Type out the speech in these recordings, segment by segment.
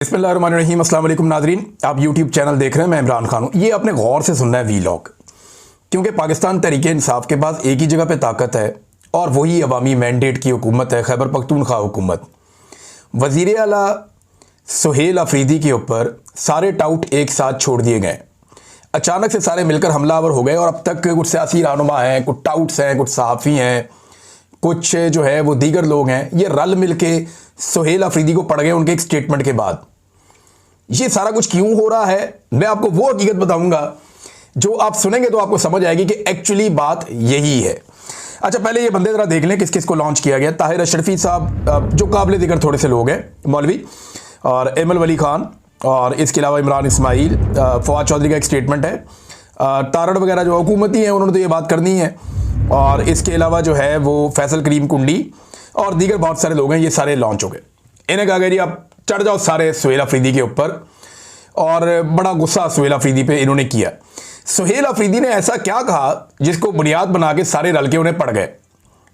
बिस्मिल्लाहिर्रहमानिर्रहीम। अस्सलाम वालेकुम नाज़रीन, आप यूट्यूब चैनल देख रहे हैं। मैं इमरान खान हूँ। ये आपने गौर से सुनना है वीलॉग, क्योंकि पाकिस्तान तहरीक इंसाफ के पास एक ही जगह पे ताकत है और वही अवामी मैंडेट की हुकूमत है, खैबर पख्तूनख्वा हुकूमत। वज़ीर आला सुहेल अफरीदी के ऊपर सारे टाउट एक साथ छोड़ दिए गए। अचानक से सारे मिलकर हमलावर हो गए और अब तक कुछ सियासी रहनुमा हैं, कुछ टाउट्स हैं, कुछ सहाफ़ी हैं, कुछ जो है वो दीगर लोग हैं, ये रल मिल के सुहेल अफरीदी को पड़ गए उनके एक स्टेटमेंट के बाद। ये सारा कुछ क्यों हो रहा है, मैं आपको वो हकीकत बताऊंगा जो आप सुनेंगे तो आपको समझ आएगी कि एक्चुअली बात यही है। अच्छा, पहले ये बंदे जरा देख लें किस किस को लॉन्च किया गया। ताहिर अशरफी साहब, जो काबिल जिक्र थोड़े से लोग हैं, मौलवी, और एमल वली खान, और इसके अलावा इमरान इस्माइल, फवाद चौधरी का एक स्टेटमेंट है, तारड़ वगैरह जो हुकूमती हैं उन्होंने तो ये बात करनी है, और इसके अलावा जो है वो फैसल करीम कुंडी और दीगर बहुत सारे लोग हैं। ये सारे लॉन्च हो गए। इन्हें कहा गया जी आप चढ़ जाओ सारे सुहेल अफरीदी के ऊपर, और बड़ा गुस्सा सुहेल अफरीदी पे इन्होंने किया। सुहेल अफरीदी ने ऐसा क्या कहा जिसको बुनियाद बना के सारे रल के उन्हें पड़ गए।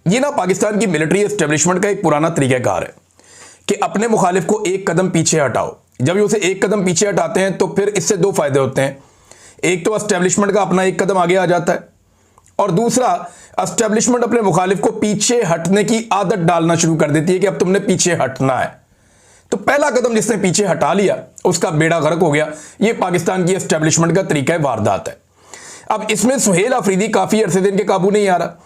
ये ना पाकिस्तान की मिलिट्री एस्टेब्लिशमेंट का एक पुराना तरीक़ाकार है कि अपने मुखालिफ को एक कदम पीछे हटाओ। जब ये उसे एक कदम पीछे हटाते हैं तो फिर इससे दो फायदे होते हैं। एक तो एस्टेब्लिशमेंट का अपना एक कदम आगे आ जाता है, और दूसरा एस्टेब्लिशमेंट अपने मुखालिफ को पीछे हटने की आदत डालना शुरू कर देती है कि अब तुमने पीछे हटना है। तो पहला कदम जिसने पीछे हटा लिया उसका बेड़ा गर्क हो गया। ये पाकिस्तान की एस्टेब्लिशमेंट का तरीका वारदात है। अब इसमें सुहेल अफरीदी काफी अरसे दिन के काबू नहीं आ रहा,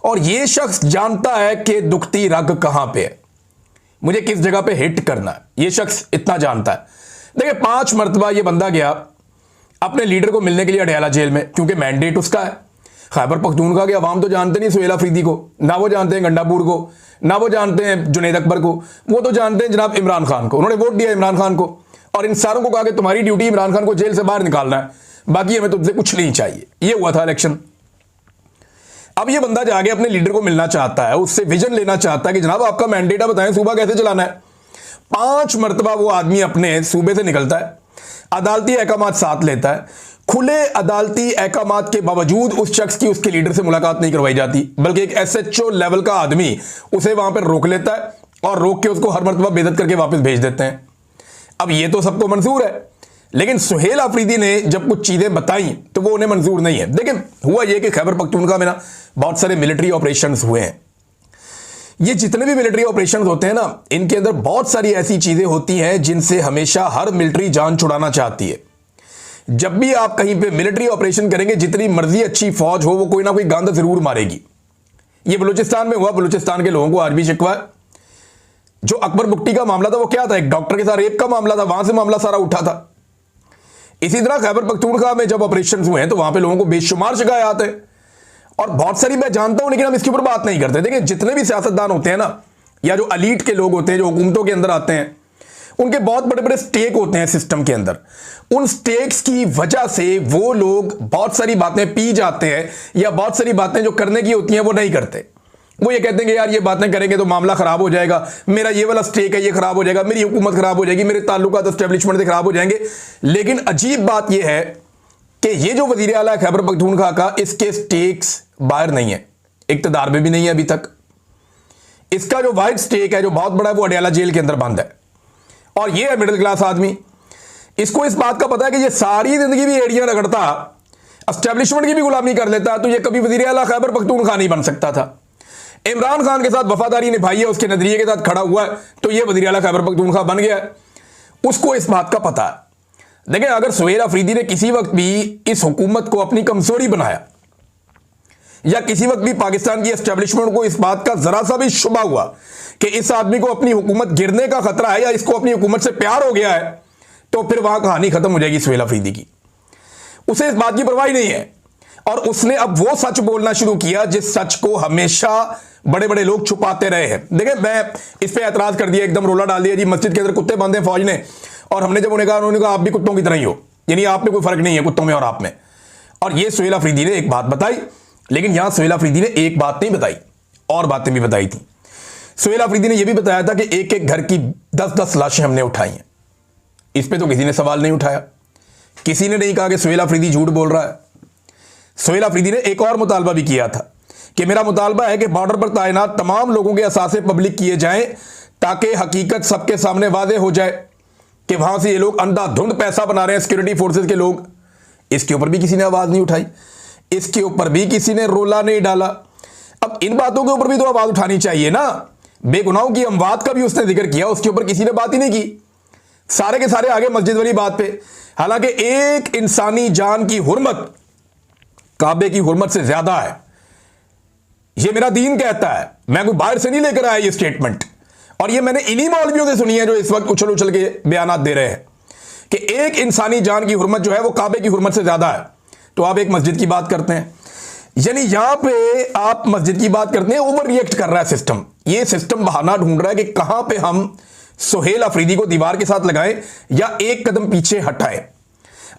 और ये शख्स जानता है कि दुखती रग कहां पे है, मुझे किस जगह पे हिट करना है। ये शख्स इतना जानता है। देखिए, 5 मरतबा ये बंदा गया अपने लीडर को मिलने के लिए अडयाला जेल में, क्योंकि मैंडेट उसका है। खैबर पख्तूनख्वा के अवाम तो जानते नहीं सुहेल अफरीदी को, ना वो जानते हैं गंडापुर को, ना वो जानते हैं जुनैद अकबर को, वो तो जानते हैं जनाब इमरान खान को। उन्होंने वोट दिया इमरान खान को, और इन सारों को कहा कि तुम्हारी ड्यूटी इमरान खान को जेल से बाहर निकालना है, बाकी हमें तुमसे कुछ नहीं चाहिए। ये हुआ था इलेक्शन। अब ये बंदा जाके अपने लीडर को मिलना चाहता है, उससे विजन लेना चाहता है कि जनाब आपका मैंडेट है, बताएं सूबा कैसे चलाना है। 5 मरतबा वो आदमी अपने सूबे से निकलता है, अदालती अहकामात साथ लेता है। खुले अदालती अहकामात के बावजूद उस शख्स की उसके लीडर से मुलाकात नहीं करवाई जाती, बल्कि एक एसएचओ लेवल का आदमी उसे वहां पर रोक लेता है और रोक के उसको हर मरतबा बेइज्जत करके वापस भेज देते हैं। अब ये तो सबको मंजूर है, लेकिन सुहेल अफरीदी ने जब कुछ चीजें बताई तो वो उन्हें मंजूर नहीं है। देखिए, हुआ यह कि खैबर पख्तूनख्वा में ना बहुत सारे मिलिट्री ऑपरेशंस हुए हैं। ये जितने भी मिलिट्री ऑपरेशंस होते हैं ना, इनके अंदर बहुत सारी ऐसी चीजें होती हैं जिनसे हमेशा हर मिलिट्री जान छुड़ाना चाहती है। जब भी आप कहीं पे मिलिट्री ऑपरेशन करेंगे, जितनी मर्जी अच्छी फौज हो, वो कोई ना कोई गांध जरूर मारेगी। ये बलूचिस्तान में हुआ। बलूचिस्तान के लोगों को आज भी शिकवा है। जो अकबर बुट्टी का मामला था वो क्या था, एक डॉक्टर के साथ रेप का मामला था, वहां से मामला सारा उठा था। इसी तरह खैबर पख्तूनख्वा में जब ऑपरेशन हुए हैं तो वहां पे लोगों को बेशुमार शिकायत है, और बहुत सारी मैं जानता हूं, लेकिन हम इसके ऊपर बात नहीं करते। देखिए, जितने भी सियासतदान होते हैं ना, या जो अलीट के लोग होते हैं, जो हुकूमतों के अंदर आते हैं, उनके बहुत बड़े बड़े स्टेक होते हैं सिस्टम के अंदर। उन स्टेक्स की वजह से वो लोग बहुत सारी बातें पी जाते हैं, या बहुत सारी बातें जो करने की होती हैं वो नहीं करते। वो ये कहते हैं कि यार ये बातें करेंगे तो मामला खराब हो जाएगा, मेरा ये वाला स्टेक है ये खराब हो जाएगा, मेरी हुकूमत खराब हो जाएगी, मेरे ताल्लुकात एस्टेब्लिशमेंट से खराब हो जाएंगे। लेकिन अजीब बात यह है कि ये जो वजीर आला खैबर पख्तूनख्वा का, इसके स्टेक्स बाहर नहीं है, इक्तदार में भी नहीं है अभी तक। इसका जो वाइड स्टेक है, जो बहुत बड़ा है, वो अडयाला जेल के अंदर बंद है। और ये है मिडिल क्लास आदमी, इसको इस बात का पता है कि ये सारी जिंदगी भी एड़ियां रगड़ता, एस्टेब्लिशमेंट की भी गुलामी कर लेता, तो ये कभी वजीर आला खैबर पख्तूनख्वा नहीं बन सकता था। इमरान खान के साथ वफादारी निभाई है, उसके नजरिए के साथ खड़ा हुआ है, तो ये वजीर आला खैबर पख्तूनख्वा बन गया है। उसको इस बात का पता है। देखिए, अगर सुहेल अफरीदी ने किसी वक्त भी इस हुकूमत को अपनी कमजोरी बनाया, या किसी वक्त भी पाकिस्तान की एस्टेब्लिशमेंट को इस बात का जरा सा भी शुबा हुआ कि इस आदमी को अपनी हुकूमत गिरने का खतरा है, या इसको अपनी हुकूमत से प्यार हो गया है, तो फिर वहां कहानी खत्म हो जाएगी सुहेल अफरीदी की। उसे इस बात की परवाह नहीं है, और उसने अब वो सच बोलना शुरू किया जिस सच को हमेशा बड़े बड़े लोग छुपाते रहे हैं। देखिए, मैं इस पे एतराज कर दिया, एकदम रोला डाल दिया जी मस्जिद के अंदर कुत्ते बांधे फौज ने, और हमने जब उन्होंने कहा आप भी कुत्तों की तरह ही हो, यानी आप में कोई फर्क नहीं है कुत्तों में और आप में। और ये सुहेल अफरीदी ने एक बात बताई, लेकिन यहां सुहेल अफरीदी ने एक बात नहीं बताई, और बातें भी बताई थी। सुहेल अफरीदी ने यह भी बताया था कि एक एक घर की 10-10 लाशें हमने उठाई हैं। इस पे तो किसी ने सवाल नहीं उठाया, किसी ने नहीं कहा कि सुहेल अफरीदी झूठ बोल रहा है। सुहेल अफरीदी ने एक और मुतालबा भी किया था कि मेरा मुतालबा है कि बॉर्डर पर तैनात तमाम लोगों के असासे पब्लिक किए जाएं, ताकि हकीकत सबके सामने वाज़ेह हो जाए कि वहां से ये लोग अंधाधुंध पैसा बना रहे हैं सिक्योरिटी फोर्सेस के लोग, इसके ऊपर भी किसी ने आवाज नहीं उठाई, इसके ऊपर भी किसी ने रोला नहीं डाला। अब इन बातों के ऊपर भी तो आवाज उठानी चाहिए ना। बेगुनाहों की अमवात का भी उसने जिक्र किया, उसके ऊपर किसी ने बात ही नहीं की, सारे के सारे आगे मस्जिद वाली बात पे। हालांकि एक इंसानी जान की हुर्मत काबे की हुर्मत से ज्यादा है, ये मेरा दीन कहता है, मैं कोई बाहर से नहीं लेकर आया ये स्टेटमेंट। और ये मैंने इन्हीं मौलवियों से सुनी है जो इस वक्त उछल उछल के बयानात दे रहे हैं कि एक इंसानी जान की हुर्मत जो है वो काबे की हुर्मत से ज्यादा है। तो आप एक मस्जिद की बात करते हैं, यानी यहां पे आप मस्जिद की बात करते हैं, ओवर रिएक्ट कर रहा है सिस्टम। ये सिस्टम बहाना ढूंढ रहा है कि कहां पे हम सुहेल अफरीदी को दीवार के साथ लगाएं या एक कदम पीछे हटाएं।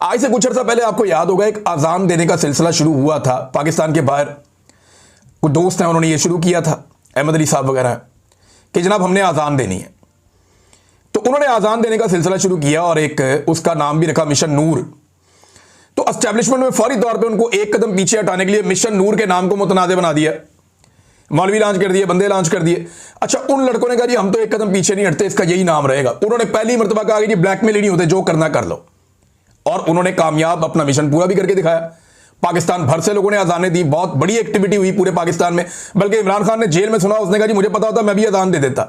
आज से कुछ अर्सा पहले आपको याद होगा एक अजान देने का सिलसिला शुरू हुआ था पाकिस्तान के बाहर। कुछ दोस्त हैं उन्होंने ये शुरू किया था, अहमद अली साहब वगैरह, कि जनाब हमने आज़ान देनी है। तो उन्होंने आज़ान देने का सिलसिला शुरू किया और एक उसका नाम भी रखा मिशन नूर। तो एस्टेब्लिशमेंट में फौरी तौर पे उनको एक कदम पीछे हटाने के लिए मिशन नूर के नाम को मुतनाज़ बना दिया, मौलवी लॉन्च कर दिए, बंदे लॉन्च कर दिए। अच्छा, उन लड़कों ने कहा जी हम तो एक कदम पीछे नहीं हटते, इसका यही नाम रहेगा। उन्होंने पहली मरतबा कहा कि जी ब्लैकमेल ही नहीं होते, जो करना कर लो। और उन्होंने कामयाब अपना मिशन पूरा भी करके दिखाया। पाकिस्तान भर से लोगों ने अजानें दी, बहुत बड़ी एक्टिविटी हुई पूरे पाकिस्तान में। बल्कि इमरान खान ने जेल में सुना, उसने कहा जी मुझे पता होता मैं भी अजान दे देता।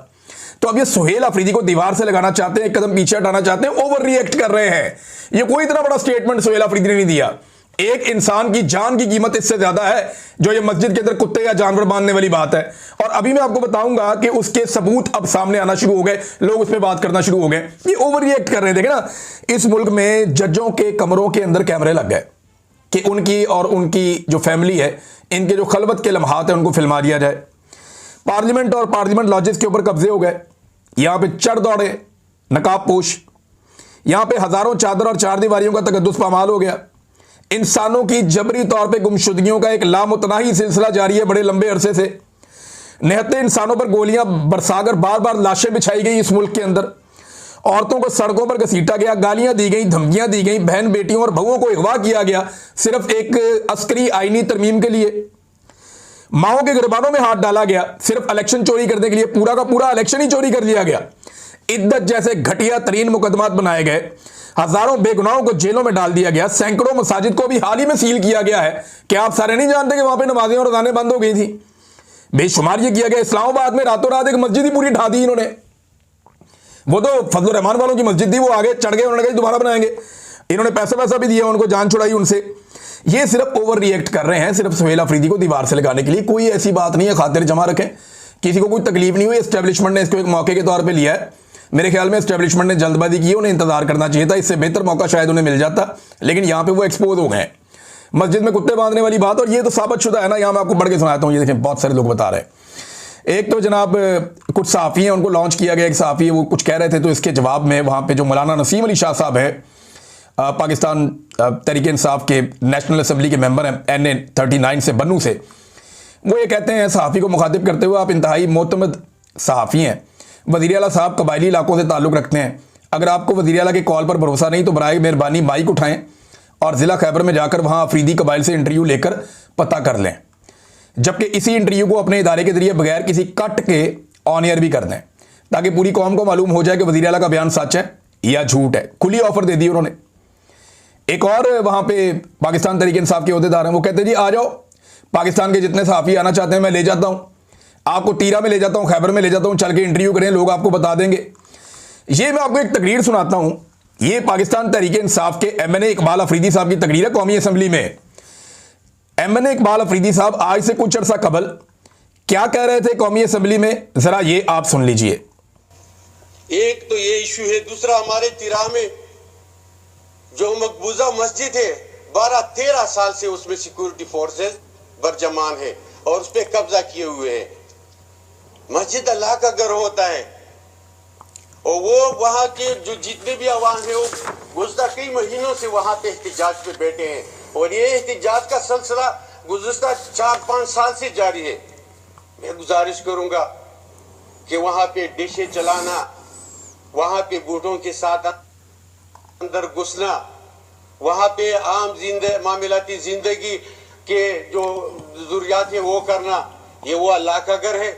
तो अब ये सुहेल अफरीदी को दीवार से लगाना चाहते हैं, एक कदम पीछे हटाना चाहते हैं, ओवर रिएक्ट कर रहे हैं। ये कोई इतना बड़ा स्टेटमेंट सुहेल अफरीदी ने नहीं दिया। एक इंसान की जान की कीमत इससे ज्यादा है जो ये मस्जिद के अंदर कुत्ते या जानवर बांधने वाली बात है। और अभी मैं आपको बताऊंगा कि उसके सबूत अब सामने आना शुरू हो गए, लोग उस पर बात करना शुरू हो गए। ये ओवर रिएक्ट कर रहे थे ना। इस मुल्क में जजों के कमरों के अंदर कैमरे लग गए कि उनकी और उनकी जो फैमिली है, इनके जो खलबत के लम्हात है उनको फिल्मा दिया जाए। पार्लियामेंट और पार्लियामेंट लॉजेस के ऊपर कब्जे हो गए। यहां पे चढ़ दौड़े नकाब पोश, यहां पे हजारों चादर और चार दीवारियों का तकद्दुस पामाल हो गया। इंसानों की जबरी तौर पे गुमशुदगियों का एक लामुतनाही सिलसिला जारी है बड़े लंबे अरसे से। निहत्ते इंसानों पर गोलियां बरसाकर बार बार लाशें बिछाई गई इस मुल्क के अंदर। औरतों को सड़कों पर घसीटा गया, गालियां दी गई, धमकियां दी गई, बहन बेटियों और बहुओं को अगवा किया गया सिर्फ एक अस्करी आईनी तरमीम के लिए। माओं के गिरबानों में हाथ डाला गया सिर्फ इलेक्शन चोरी करने के लिए। पूरा का पूरा इलेक्शन ही चोरी कर लिया गया। इद्दत जैसे घटिया तरीन मुकदमात बनाए गए। हजारों बेगुनाहों को जेलों में डाल दिया गया। सैकड़ों मसाजिद को भी हाल ही में सील किया गया है। क्या आप सारे नहीं जानते कि वहां पे नमाजें और अज़ानें बंद हो गई थी? बेशुमार ये किया गया। इस्लामाबाद में रातों रात एक मस्जिद ही पूरी ढा दी इन्होंने। वो तो फजल रहमान वालों की मस्जिद थी, वो आगे चढ़ गए, उन्होंने कहा दोबारा बनाएंगे। इन्होंने पैसा भी दिया, उनको जान छुड़ाई उनसे। ये सिर्फ ओवर रिएक्ट कर रहे हैं, सिर्फ सुहेल अफरीदी को दीवार से लगाने के लिए। कोई ऐसी बात नहीं है, खातिर जमा रखें, किसी को कोई तकलीफ नहीं हुई। एस्टेब्लिशमेंट ने इसको एक मौके के तौर पर लिया है। मेरे ख्याल में एस्टेब्लिशमेंट ने जल्दबाजी की, उन्हें इंतजार करना चाहिए था, इससे बेहतर मौका शायद उन्हें मिल जाता। लेकिन यहां पे वो एक्सपोज हो गए। मस्जिद में कुत्ते बांधने वाली बात, और ये तो साबित शुदा है ना। यहां मैं आपको बढ़ के सुनाता हूं, ये देखें बहुत सारे लोग बता रहे हैं। एक तो जनाब कुछ सहाफ़ी हैं, उनको लॉन्च किया गया। एक सहाफ़ी है, वो कुछ कह रहे थे, तो इसके जवाब में वहां पे जो मौलाना नसीम अली शाह साहब है, पाकिस्तान तहरीक इंसाफ के नेशनल असम्बली के मेंबर हैं, NA 39 से, बन्नू से, वो ये कहते हैं सहाफ़ी को मुखातिब करते हुए, आप इंतहाई मोतमद सहाफ़ी हैं, वज़ीर आला साहब कबायली इलाकों से ताल्लुक़ रखते हैं। अगर आपको वज़ीर आला के कॉल पर भरोसा नहीं तो बराए मेहरबानी माइक उठाएं और ज़िला खैबर में जाकर वहाँ अफरीदी कबाइल से इंटरव्यू लेकर पता कर लें। जबकि इसी इंटरव्यू को अपने इदारे के जरिए बगैर किसी कट के ऑन एयर भी कर दें, ताकि पूरी कौम को मालूम हो जाए कि वज़ीर आला का बयान सच है या झूठ है। खुली ऑफर दे दी उन्होंने। एक और वहाँ पे पाकिस्तान तहरीक इंसाफ के अहदेदार हैं, वो कहते हैं जी आ जाओ, पाकिस्तान के जितने सहाफ़ी आना चाहते हैं मैं ले जाता हूँ, आपको तीरा में ले जाता हूं, खैबर में ले जाता हूं, चल के इंटरव्यू करें, लोग आपको बता देंगे। ये मैं आपको एक तकरीर सुनाता हूं। ये पाकिस्तान तहरीक इंसाफ के MNA इकबाल अफरीदी साहब की तकरीर है कौमी असम्बली में। MNA इकबाल अफरीदी साहब आज से कुछ अर्सा कबल क्या कह रहे थे कौमी असम्बली में, जरा ये आप सुन लीजिए। एक तो ये इशू है, दूसरा हमारे तिरा में जो मकबूजा मस्जिद है 12-13 साल से उसमें सिक्योरिटी फोर्सेस बरजमान है और उस पर कब्जा किए हुए हैं। मस्जिद अल्लाह का घर होता है और वो वहाँ के जो जितने भी अवाम है वो गुज़श्ता कई महीनों से वहाँ पे एहतिजाज पे बैठे हैं और ये एहतिजाज का सिलसिला गुज़श्ता 4-5 साल से जारी है। मैं गुजारिश करूँगा कि वहाँ पे डिशे चलाना, वहाँ पे बूढ़ों के साथ अंदर घुसना, वहाँ पे आम मामलाती जिंदगी के जो ज़रूरियात है वो करना, ये वो अल्लाह का घर है।